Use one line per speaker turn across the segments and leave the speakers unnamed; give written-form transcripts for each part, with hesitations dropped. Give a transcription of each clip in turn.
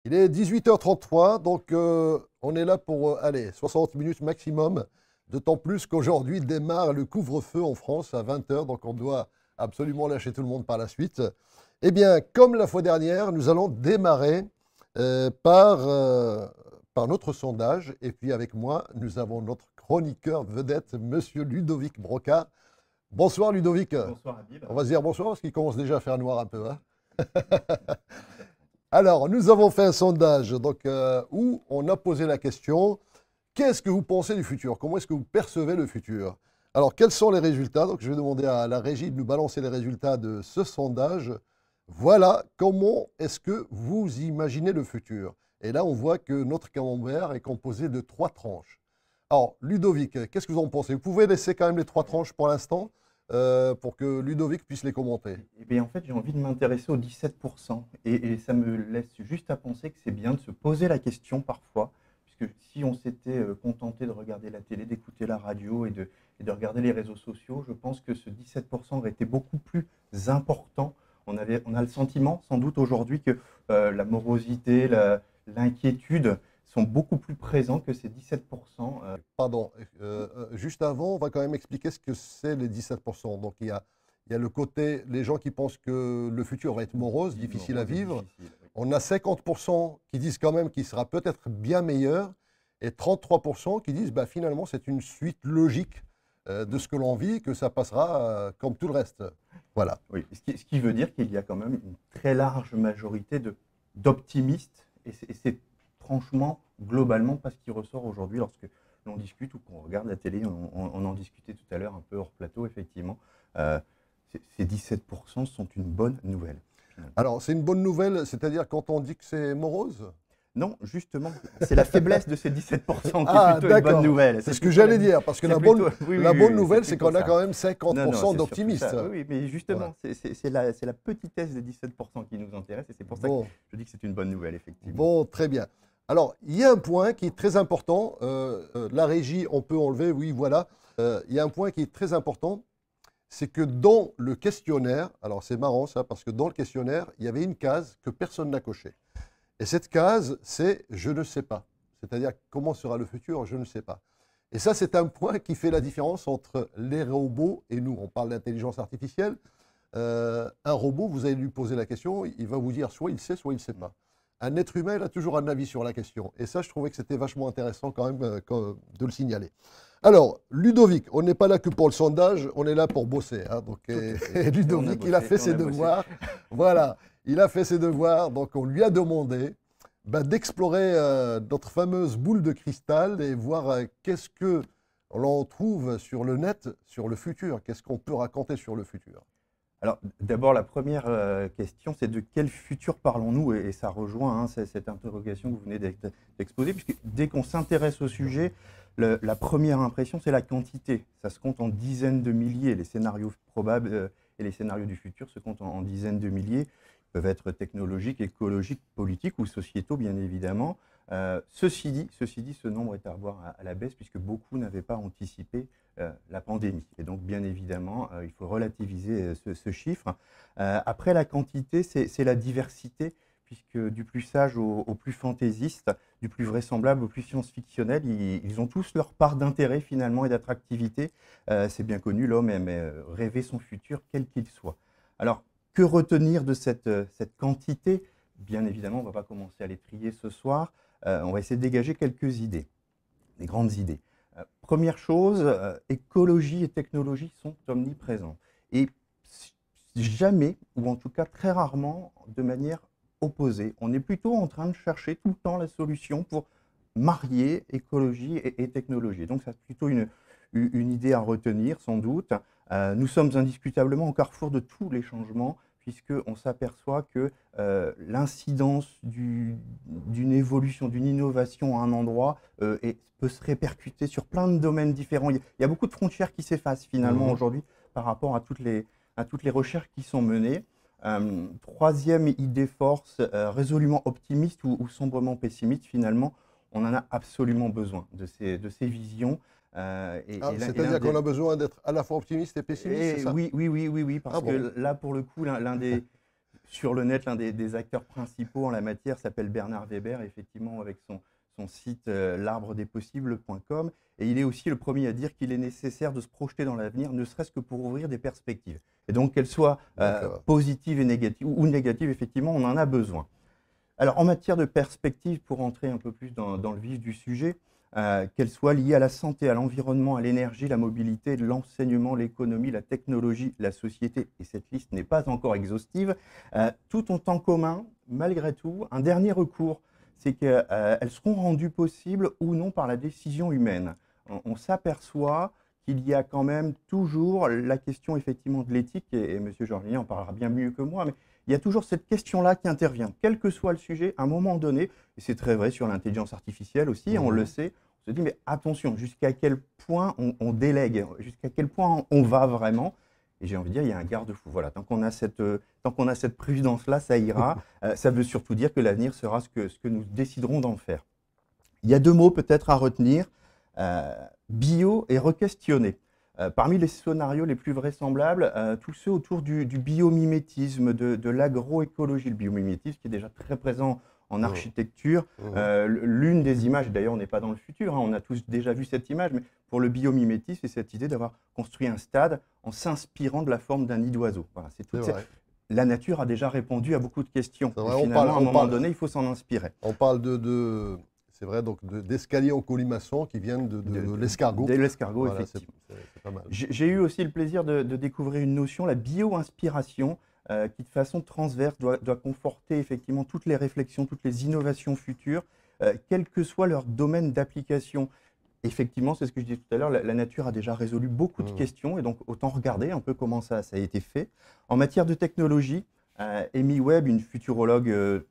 Il est 18h33, donc on est là pour allez, 60 minutes maximum, d'autant plus qu'aujourd'hui démarre le couvre-feu en France à 20h, donc on doit absolument lâcher tout le monde par la suite. Eh bien, comme la fois dernière, nous allons démarrer par notre sondage, et puis avec moi, nous avons notre chroniqueur vedette, Monsieur Ludovic Broca. Bonsoir Ludovic.
Bonsoir Habib.
On va se dire bonsoir parce qu'il commence déjà à faire noir un peu, hein. Alors, nous avons fait un sondage où on a posé la question, qu'est-ce que vous pensez du futur? Comment est-ce que vous percevez le futur? Alors, quels sont les résultats? Donc, je vais demander à la régie de nous balancer les résultats de ce sondage. Voilà, comment est-ce que vous imaginez le futur? Et là, on voit que notre camembert est composé de 3 tranches. Alors, Ludovic, qu'est-ce que vous en pensez? Vous pouvez laisser quand même les 3 tranches pour l'instant pour que Ludovic puisse les commenter.
Eh bien, en fait, j'ai envie de m'intéresser aux 17%. Et ça me laisse juste à penser que c'est bien de se poser la question parfois, puisque si on s'était contenté de regarder la télé, d'écouter la radio et de regarder les réseaux sociaux, je pense que ce 17% aurait été beaucoup plus important. On a le sentiment, sans doute aujourd'hui, que la morosité, l'inquiétude sont beaucoup plus présents que ces 17%.
Pardon, juste avant, on va quand même expliquer ce que c'est les 17%. Donc il y a le côté, les gens qui pensent que le futur va être morose, difficile à vivre.
Difficile, oui.
On a 50% qui disent quand même qu'il sera peut-être bien meilleur et 33% qui disent bah, finalement c'est une suite logique de ce que l'on vit, que ça passera comme tout le reste. Voilà.
Oui, ce qui veut dire qu'il y a quand même une très large majorité d'optimistes, et c'est franchement, globalement, pas ce qui ressort aujourd'hui lorsque l'on discute ou qu'on regarde la télé. On en discutait tout à l'heure un peu hors plateau, effectivement. Ces 17% sont une bonne nouvelle.
Alors c'est une bonne nouvelle, c'est-à-dire quand on dit que c'est morose?
Non, justement, c'est la faiblesse de ces 17% qui
Ah,
est plutôt une
d'accord.
bonne nouvelle.
C'est ce que j'allais dire, parce que la bonne
oui,
nouvelle, c'est
plutôt
qu'on a
ça.
quand même
Non,
50%
c'est
d'optimistes.
surtout ça. Oui, mais justement,
Voilà.
c'est la petitesse des 17% qui nous intéresse, et c'est pour ça que
Bon,
je dis que c'est une bonne nouvelle, effectivement.
bon, très bien. Alors, il y a un point qui est très important. La régie, on peut enlever, oui, voilà. Il y a un point qui est très important, c'est que dans le questionnaire, alors c'est marrant ça, parce que dans le questionnaire, il y avait une case que personne n'a cochée. Et cette case, c'est « je ne sais pas ». C'est-à-dire, comment sera le futur, je ne sais pas. Et ça, c'est un point qui fait la différence entre les robots et nous. On parle d'intelligence artificielle. Un robot, vous allez lui poser la question, il va vous dire soit il sait, soit il ne sait pas. Un être humain, il a toujours un avis sur la question. Et ça, je trouvais que c'était vachement intéressant quand même de le signaler. Alors, Ludovic, on n'est pas là que pour le sondage, on est là pour bosser, hein. Donc, et Ludovic, il a fait ses devoirs. Voilà, il a fait ses devoirs, donc on lui a demandé d'explorer notre fameuse boule de cristal et voir qu'est-ce que l'on trouve sur le net, sur le futur, qu'est-ce qu'on peut raconter sur le futur.
Alors, d'abord, la première question, c'est de quel futur parlons-nous? Et ça rejoint cette interrogation que vous venez d'exposer, puisque dès qu'on s'intéresse au sujet, la première impression, c'est la quantité. Ça se compte en dizaines de milliers. Les scénarios probables et les scénarios du futur se comptent en dizaines de milliers. Ils peuvent être technologiques, écologiques, politiques ou sociétaux, bien évidemment. Ceci dit, ce nombre est à revoir à la baisse, puisque beaucoup n'avaient pas anticipé la pandémie. Et donc, bien évidemment, il faut relativiser ce chiffre. Après, la quantité, c'est la diversité, puisque du plus sage au plus fantaisiste, du plus vraisemblable au plus science-fictionnel, ils ont tous leur part d'intérêt finalement et d'attractivité. C'est bien connu, l'homme aime rêver son futur, quel qu'il soit. Alors, que retenir de cette quantité? Bien évidemment, on ne va pas commencer à les trier ce soir. On va essayer de dégager quelques idées, des grandes idées. Première chose, écologie et technologie sont omniprésents. Et jamais, ou en tout cas très rarement, de manière opposée. On est plutôt en train de chercher tout le temps la solution pour marier écologie et technologie. Donc c'est plutôt une idée à retenir, sans doute. Nous sommes indiscutablement au carrefour de tous les changements, puisqu'on s'aperçoit que l'incidence d'une évolution, d'une innovation à un endroit peut se répercuter sur plein de domaines différents. Il y a beaucoup de frontières qui s'effacent finalement aujourd'hui par rapport à toutes les recherches qui sont menées. Troisième idée force, résolument optimiste ou sombrement pessimiste, finalement, on en a absolument besoin de ces visions.
C'est-à-dire qu'on a besoin d'être à la fois optimiste et pessimiste, c'est ça?
Oui, parce
Ah bon.
que là, pour le coup, l'un des Sur le net, l'un des acteurs principaux en la matière s'appelle Bernard Weber, effectivement, avec son site l'arbredespossibles.com. Et il est aussi le premier à dire qu'il est nécessaire de se projeter dans l'avenir, ne serait-ce que pour ouvrir des perspectives. Et donc, qu'elles soient positives et négatives, ou négatives, effectivement, on en a besoin. Alors, en matière de perspectives, pour entrer un peu plus dans le vif du sujet, qu'elles soient liées à la santé, à l'environnement, à l'énergie, la mobilité, l'enseignement, l'économie, la technologie, la société, et cette liste n'est pas encore exhaustive, tout ont en commun, malgré tout, un dernier recours, c'est qu'elles seront rendues possibles ou non par la décision humaine. On s'aperçoit qu'il y a quand même toujours la question effectivement de l'éthique, et M. Georgelien en parlera bien mieux que moi, mais il y a toujours cette question-là qui intervient, quel que soit le sujet, à un moment donné, et c'est très vrai sur l'intelligence artificielle aussi, on le sait, on se dit mais attention, jusqu'à quel point on délègue, jusqu'à quel point on va vraiment, et j'ai envie de dire, il y a un garde-fou. Voilà, tant qu'on a cette prudence-là, ça ira. Ça veut surtout dire que l'avenir sera ce que nous déciderons d'en faire. Il y a deux mots peut-être à retenir, bio et re-questionner. Parmi les scénarios les plus vraisemblables, tous ceux autour du biomimétisme, de l'agroécologie. Le biomimétisme qui est déjà très présent en architecture. L'une des images, d'ailleurs on n'est pas dans le futur, hein, on a tous déjà vu cette image, mais pour le biomimétisme, c'est cette idée d'avoir construit un stade en s'inspirant de la forme d'un nid d'oiseau. Voilà, la nature a déjà répondu à beaucoup de questions.
Vrai,
finalement, à un moment donné, il faut s'en inspirer.
On parle c'est vrai, donc d'escaliers en colimaçon qui viennent de l'escargot.
De l'escargot,
voilà,
effectivement.
C'est pas mal.
J'ai eu aussi le plaisir de découvrir une notion, la bio-inspiration, qui de façon transverse doit conforter effectivement toutes les réflexions, toutes les innovations futures, quel que soit leur domaine d'application. Effectivement, c'est ce que je disais tout à l'heure, la nature a déjà résolu beaucoup de questions, et donc autant regarder un peu comment ça a été fait. En matière de technologie, Amy Webb, une futurologue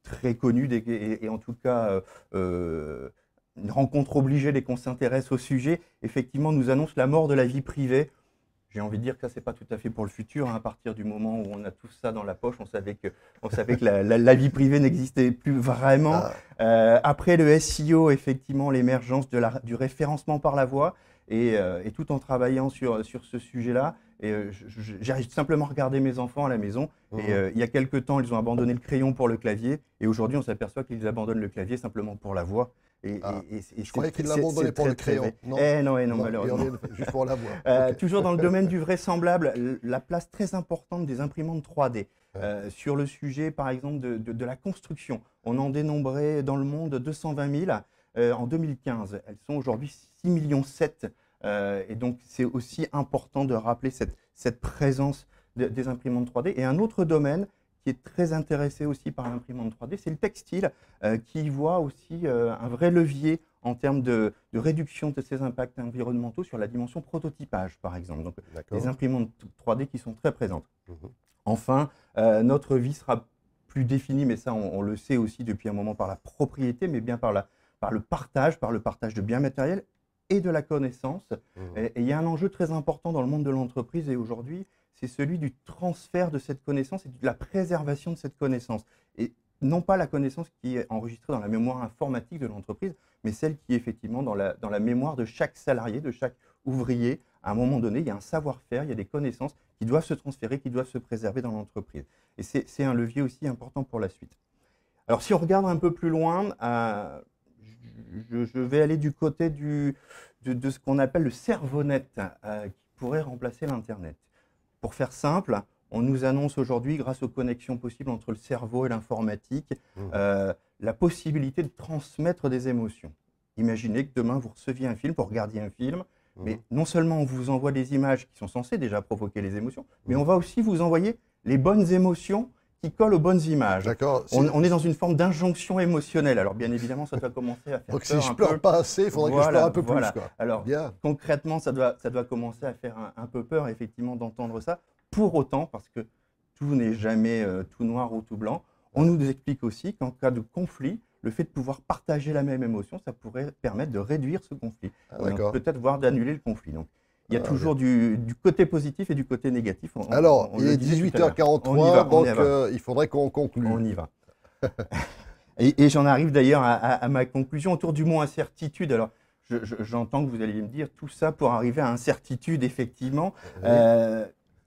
très connue, et en tout cas une rencontre obligée dès qu'on s'intéresse au sujet, effectivement nous annonce la mort de la vie privée. J'ai envie de dire que ça, ce n'est pas tout à fait pour le futur. Hein. À partir du moment où on a tout ça dans la poche, on savait que la vie privée n'existait plus vraiment. Après le SEO, effectivement, l'émergence du référencement par la voix, et tout en travaillant sur ce sujet-là, j'arrive simplement à regarder mes enfants à la maison. Et il y a quelques temps, ils ont abandonné le crayon pour le clavier. Et aujourd'hui, on s'aperçoit qu'ils abandonnent le clavier simplement pour la voix.
Je croyais qu'il l'abandonnait pour le crayon.
Non, malheureusement.
Juste pour la voix. Okay.
Toujours dans le domaine du vraisemblable, la place très importante des imprimantes 3D. Sur le sujet, par exemple, de la construction. On en dénombrait dans le monde 220 000 en 2015. Elles sont aujourd'hui 6,7 millions. Et donc, c'est aussi important de rappeler cette présence des imprimantes 3D. Et un autre domaine qui est très intéressé aussi par l'imprimante 3D, c'est le textile, qui voit aussi un vrai levier en termes de réduction de ses impacts environnementaux sur la dimension prototypage, par exemple. Donc, des imprimantes 3D qui sont très présentes. Enfin, notre vie sera plus définie, mais ça, on le sait aussi depuis un moment, par la propriété, mais bien par le partage de biens matériels et de la connaissance. Et il y a un enjeu très important dans le monde de l'entreprise et aujourd'hui, c'est celui du transfert de cette connaissance et de la préservation de cette connaissance. Et non pas la connaissance qui est enregistrée dans la mémoire informatique de l'entreprise, mais celle qui est effectivement dans la mémoire de chaque salarié, de chaque ouvrier. À un moment donné, il y a un savoir-faire, il y a des connaissances qui doivent se transférer, qui doivent se préserver dans l'entreprise. Et c'est un levier aussi important pour la suite. Alors si on regarde un peu plus loin, je vais aller du côté de ce qu'on appelle le cerveau-net, qui pourrait remplacer l'Internet. Pour faire simple, on nous annonce aujourd'hui, grâce aux connexions possibles entre le cerveau et l'informatique, la possibilité de transmettre des émotions. Imaginez que demain, vous receviez un film, vous regardiez un film, mais non seulement on vous envoie des images qui sont censées déjà provoquer les émotions, mais on va aussi vous envoyer les bonnes émotions qui collent aux bonnes images. On est dans une forme d'injonction émotionnelle. Alors bien évidemment, ça doit commencer à faire
donc
peur.
Si je pleure pas assez, il faudrait que je pleure un peu plus. Quoi.
Alors concrètement, ça doit commencer à faire un peu peur, effectivement, d'entendre ça. Pour autant, parce que tout n'est jamais tout noir ou tout blanc, on nous explique aussi qu'en cas de conflit, le fait de pouvoir partager la même émotion, ça pourrait permettre de réduire ce conflit. Peut-être voire d'annuler le conflit. Donc, il y a toujours du côté positif et du côté négatif.
Alors, il est 18h43, donc il faudrait qu'on conclue.
On y va. et j'en arrive d'ailleurs à ma conclusion autour du mot incertitude. Alors, j'entends que vous allez me dire tout ça pour arriver à incertitude, effectivement.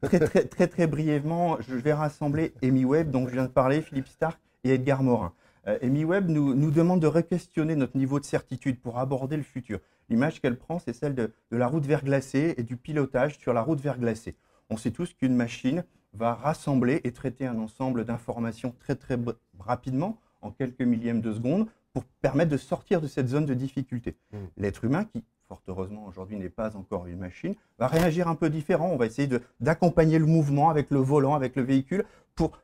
Très brièvement, je vais rassembler EmiWeb, dont je viens de parler, Philippe Starck et Edgar Morin. EmiWeb nous demande de re-questionner notre niveau de certitude pour aborder le futur. L'image qu'elle prend, c'est celle de la route verglacée et du pilotage sur la route verglacée. On sait tous qu'une machine va rassembler et traiter un ensemble d'informations très rapidement, en quelques millièmes de seconde, pour permettre de sortir de cette zone de difficulté. L'être humain, qui fort heureusement aujourd'hui n'est pas encore une machine, va réagir un peu différent. On va essayer d'accompagner le mouvement avec le volant, avec le véhicule, pour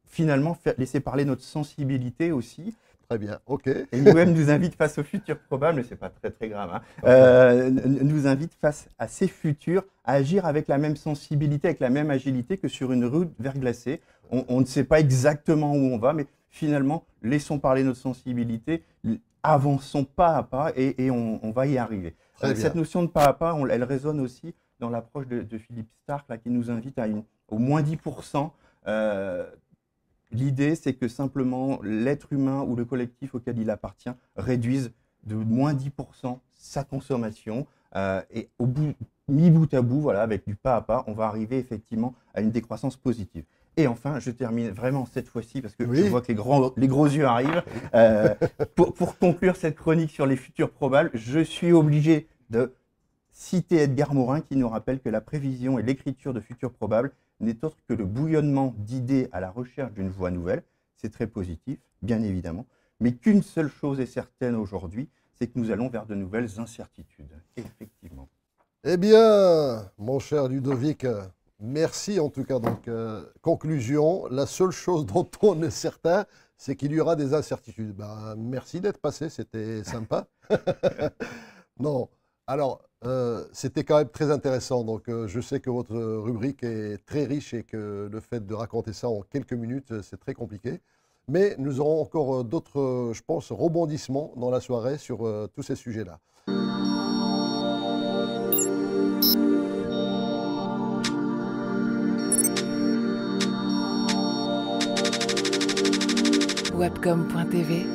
finalement laisser parler notre sensibilité aussi.
Très bien, ok.
Et EmiWeb nous invite face au futur probable, mais ce n'est pas très grave, hein, nous invite face à ces futurs à agir avec la même sensibilité, avec la même agilité que sur une route verglacée. On ne sait pas exactement où on va, mais finalement, laissons parler notre sensibilité, avançons pas à pas et on va y arriver. Cette notion de pas à pas, elle résonne aussi dans l'approche de Philippe Starck, là, qui nous invite au moins 10%. L'idée, c'est que simplement l'être humain ou le collectif auquel il appartient réduise de moins 10% sa consommation et mis bout à bout, voilà, avec du pas à pas, on va arriver effectivement à une décroissance positive. Et enfin, je termine vraiment cette fois-ci parce que je vois que les gros yeux arrivent. Pour conclure cette chronique sur les futurs probables, je suis obligé de citer Edgar Morin qui nous rappelle que la prévision et l'écriture de futurs probables n'est autre que le bouillonnement d'idées à la recherche d'une voie nouvelle. C'est très positif, bien évidemment, mais qu'une seule chose est certaine aujourd'hui, c'est que nous allons vers de nouvelles incertitudes. Effectivement.
Eh bien, mon cher Ludovic, merci en tout cas. Donc, conclusion, la seule chose dont on est certain, c'est qu'il y aura des incertitudes. Ben, merci d'être passé, c'était sympa. Non, alors, c'était quand même très intéressant. Donc, je sais que votre rubrique est très riche et que le fait de raconter ça en quelques minutes, c'est très compliqué. Mais nous aurons encore d'autres, je pense, rebondissements dans la soirée sur tous ces sujets-là.
Webcom.tv,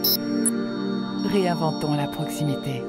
réinventons la proximité.